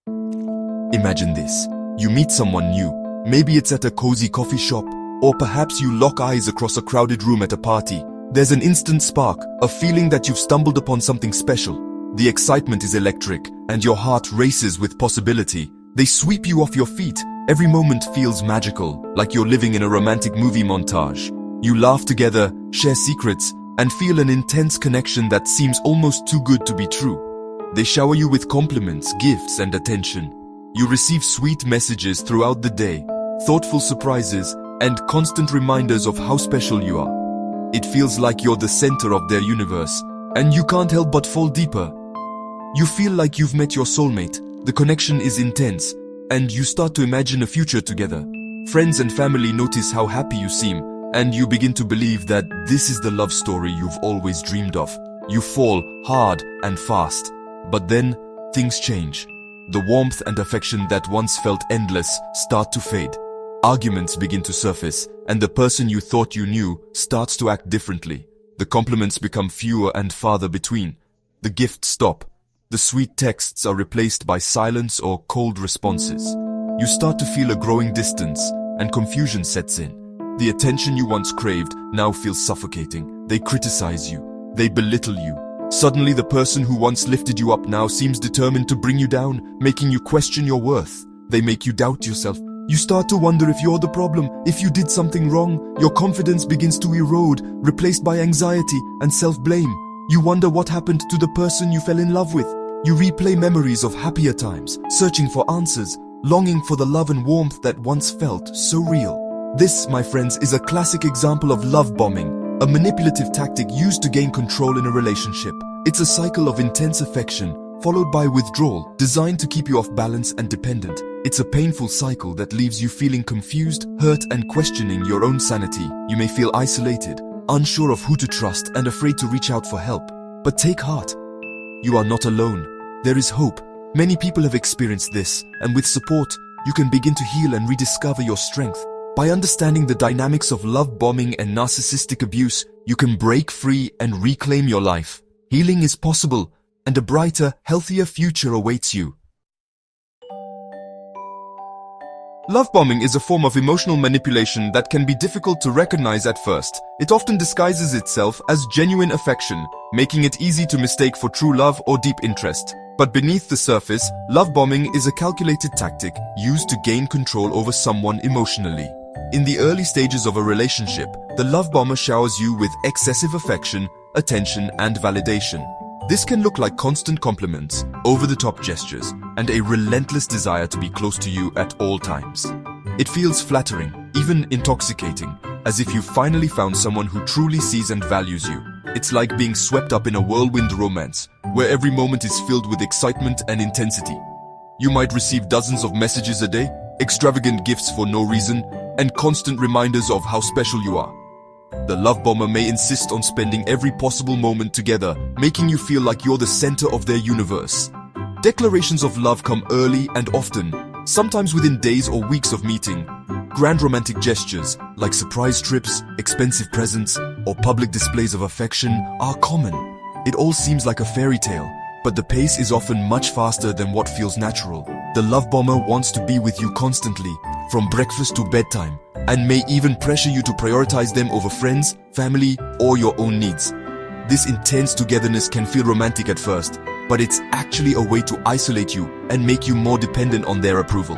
Imagine this. You meet someone new. Maybe it's at a cozy coffee shop, or perhaps you lock eyes across a crowded room at a party. There's an instant spark, a feeling that you've stumbled upon something special. The excitement is electric, and your heart races with possibility. They sweep you off your feet. Every moment feels magical, like you're living in a romantic movie montage. You laugh together, share secrets, and feel an intense connection that seems almost too good to be true. They shower you with compliments, gifts, and attention. You receive sweet messages throughout the day, thoughtful surprises, and constant reminders of how special you are. It feels like you're the center of their universe, and you can't help but fall deeper. You feel like you've met your soulmate, the connection is intense, and you start to imagine a future together. Friends and family notice how happy you seem, and you begin to believe that this is the love story you've always dreamed of. You fall hard and fast. But then, things change. The warmth and affection that once felt endless start to fade. Arguments begin to surface, and the person you thought you knew starts to act differently. The compliments become fewer and farther between. The gifts stop. The sweet texts are replaced by silence or cold responses. You start to feel a growing distance, and confusion sets in. The attention you once craved now feels suffocating. They criticize you. They belittle you. Suddenly, the person who once lifted you up now seems determined to bring you down, making you question your worth. They make you doubt yourself. You start to wonder if you're the problem, if you did something wrong. Your confidence begins to erode, replaced by anxiety and self-blame. You wonder what happened to the person you fell in love with. You replay memories of happier times, searching for answers, longing for the love and warmth that once felt so real. This, my friends, is a classic example of love bombing, a manipulative tactic used to gain control in a relationship. It's a cycle of intense affection, followed by withdrawal, designed to keep you off balance and dependent. It's a painful cycle that leaves you feeling confused, hurt, and questioning your own sanity. You may feel isolated, unsure of who to trust, and afraid to reach out for help. But take heart. You are not alone. There is hope. Many people have experienced this, and with support, you can begin to heal and rediscover your strength. By understanding the dynamics of love bombing and narcissistic abuse, you can break free and reclaim your life. Healing is possible, and a brighter, healthier future awaits you. Love bombing is a form of emotional manipulation that can be difficult to recognize at first. It often disguises itself as genuine affection, making it easy to mistake for true love or deep interest. But beneath the surface, love bombing is a calculated tactic used to gain control over someone emotionally. In the early stages of a relationship, the love bomber showers you with excessive affection, attention, and validation. This can look like constant compliments, over-the-top gestures, and a relentless desire to be close to you at all times. It feels flattering, even intoxicating, as if you've finally found someone who truly sees and values you. It's like being swept up in a whirlwind romance, where every moment is filled with excitement and intensity. You might receive dozens of messages a day, extravagant gifts for no reason, and constant reminders of how special you are. The love bomber may insist on spending every possible moment together, making you feel like you're the center of their universe. Declarations of love come early and often, sometimes within days or weeks of meeting. Grand romantic gestures, like surprise trips, expensive presents, or public displays of affection, are common. It all seems like a fairy tale, but the pace is often much faster than what feels natural. The love bomber wants to be with you constantly, from breakfast to bedtime, and may even pressure you to prioritize them over friends, family, or your own needs. This intense togetherness can feel romantic at first, but it's actually a way to isolate you and make you more dependent on their approval.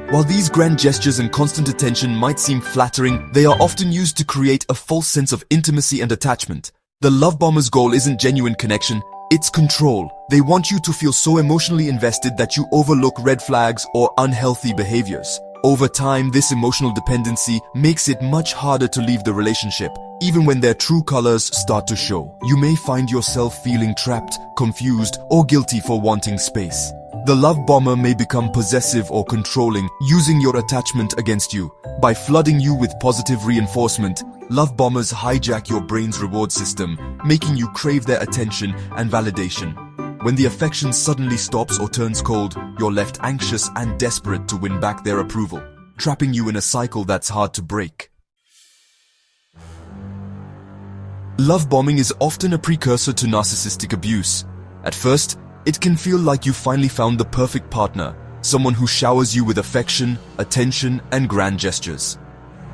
While these grand gestures and constant attention might seem flattering, they are often used to create a false sense of intimacy and attachment. The love bomber's goal isn't genuine connection, it's control. They want you to feel so emotionally invested that you overlook red flags or unhealthy behaviors. Over time, this emotional dependency makes it much harder to leave the relationship, even when their true colors start to show. You may find yourself feeling trapped, confused, or guilty for wanting space. The love bomber may become possessive or controlling, using your attachment against you. By flooding you with positive reinforcement, love bombers hijack your brain's reward system, making you crave their attention and validation. When the affection suddenly stops or turns cold, you're left anxious and desperate to win back their approval, trapping you in a cycle that's hard to break. Love bombing is often a precursor to narcissistic abuse. At first, It can feel like you finally found the perfect partner, someone who showers you with affection, attention, and grand gestures.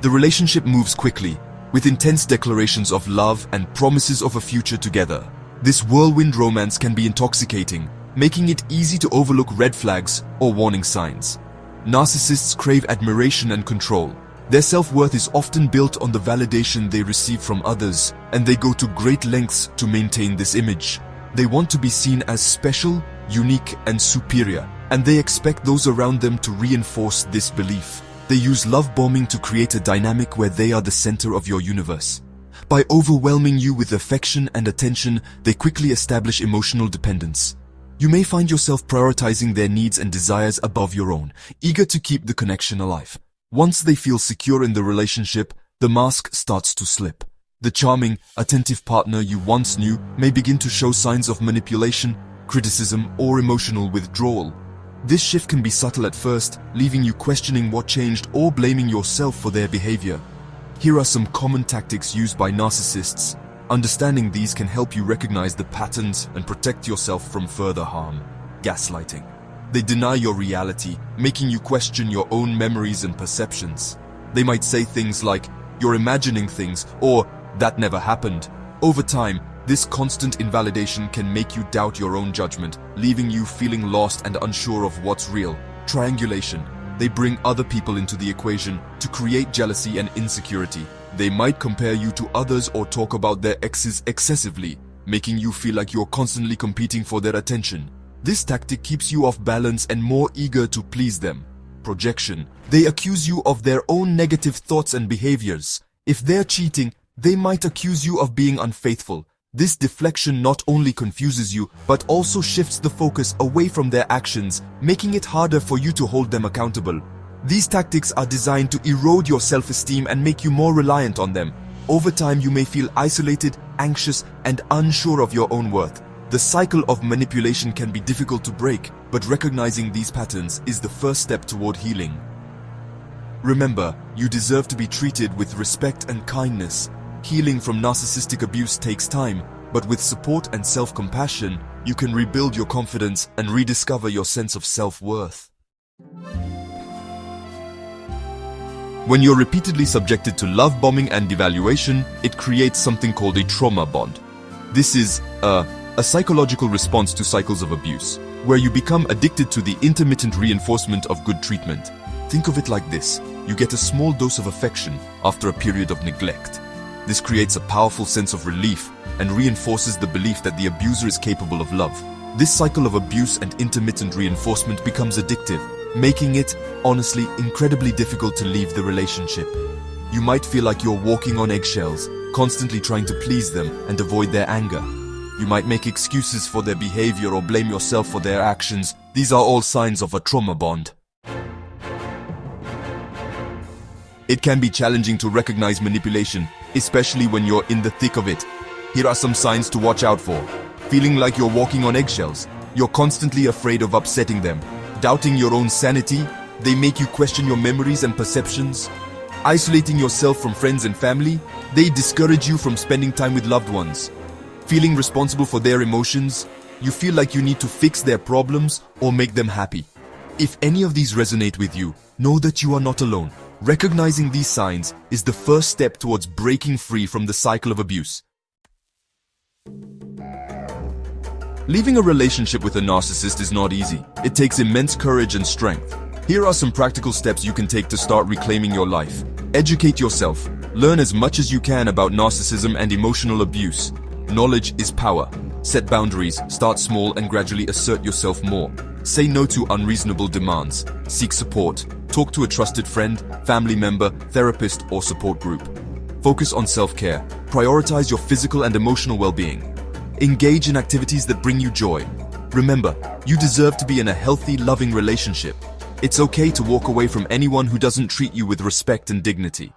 The relationship moves quickly, with intense declarations of love and promises of a future together. This whirlwind romance can be intoxicating, making it easy to overlook red flags or warning signs. Narcissists crave admiration and control. Their self-worth is often built on the validation they receive from others, and they go to great lengths to maintain this image. They want to be seen as special, unique, and superior, and they expect those around them to reinforce this belief. They use love bombing to create a dynamic where they are the center of your universe. By overwhelming you with affection and attention, they quickly establish emotional dependence. You may find yourself prioritizing their needs and desires above your own, eager to keep the connection alive. Once they feel secure in the relationship, the mask starts to slip. The charming, attentive partner you once knew may begin to show signs of manipulation, criticism, or emotional withdrawal. This shift can be subtle at first, leaving you questioning what changed or blaming yourself for their behavior. Here are some common tactics used by narcissists. Understanding these can help you recognize the patterns and protect yourself from further harm. Gaslighting. They deny your reality, making you question your own memories and perceptions. They might say things like, "You're imagining things," or "That never happened." Over time, this constant invalidation can make you doubt your own judgment, leaving you feeling lost and unsure of what's real. Triangulation. They bring other people into the equation to create jealousy and insecurity. They might compare you to others or talk about their exes excessively, making you feel like you're constantly competing for their attention. This tactic keeps you off balance and more eager to please them. Projection. They accuse you of their own negative thoughts and behaviors. If they're cheating, they might accuse you of being unfaithful. This deflection not only confuses you, but also shifts the focus away from their actions, making it harder for you to hold them accountable. These tactics are designed to erode your self-esteem and make you more reliant on them. Over time, you may feel isolated, anxious, and unsure of your own worth. The cycle of manipulation can be difficult to break, but recognizing these patterns is the first step toward healing. Remember, you deserve to be treated with respect and kindness. Healing from narcissistic abuse takes time, but with support and self-compassion, you can rebuild your confidence and rediscover your sense of self-worth. When you're repeatedly subjected to love bombing and devaluation, it creates something called a trauma bond. This is a psychological response to cycles of abuse, where you become addicted to the intermittent reinforcement of good treatment. Think of it like this: you get a small dose of affection after a period of neglect. This creates a powerful sense of relief and reinforces the belief that the abuser is capable of love. This cycle of abuse and intermittent reinforcement becomes addictive, making it, honestly, incredibly difficult to leave the relationship. You might feel like you're walking on eggshells, constantly trying to please them and avoid their anger. You might make excuses for their behavior or blame yourself for their actions. These are all signs of a trauma bond. It can be challenging to recognize manipulation, especially when you're in the thick of it. Here are some signs to watch out for. Feeling like you're walking on eggshells. You're constantly afraid of upsetting them. Doubting your own sanity. They make you question your memories and perceptions. Isolating yourself from friends and family. They discourage you from spending time with loved ones. Feeling responsible for their emotions. You feel like you need to fix their problems or make them happy. If any of these resonate with you, know that you are not alone. Recognizing these signs is the first step towards breaking free from the cycle of abuse. Leaving a relationship with a narcissist is not easy. It takes immense courage and strength. Here are some practical steps you can take to start reclaiming your life. Educate yourself. Learn as much as you can about narcissism and emotional abuse. Knowledge is power. Set boundaries, start small, and gradually assert yourself more. Say no to unreasonable demands. Seek support. Talk to a trusted friend, family member, therapist, or support group. Focus on self-care. Prioritize your physical and emotional well-being. Engage in activities that bring you joy. Remember, you deserve to be in a healthy, loving relationship. It's okay to walk away from anyone who doesn't treat you with respect and dignity.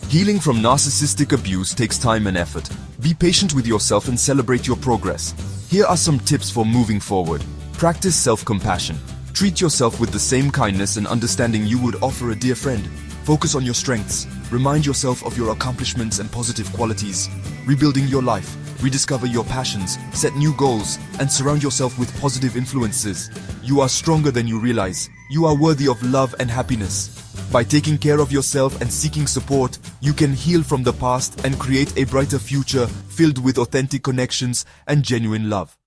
Healing from narcissistic abuse takes time and effort. Be patient with yourself and celebrate your progress. Here are some tips for moving forward. Practice self-compassion. Treat yourself with the same kindness and understanding you would offer a dear friend. Focus on your strengths. Remind yourself of your accomplishments and positive qualities. Rebuilding your life. rediscover your passions, set new goals, and surround yourself with positive influences. You are stronger than you realize. You are worthy of love and happiness. By taking care of yourself and seeking support, you can heal from the past and create a brighter future filled with authentic connections and genuine love.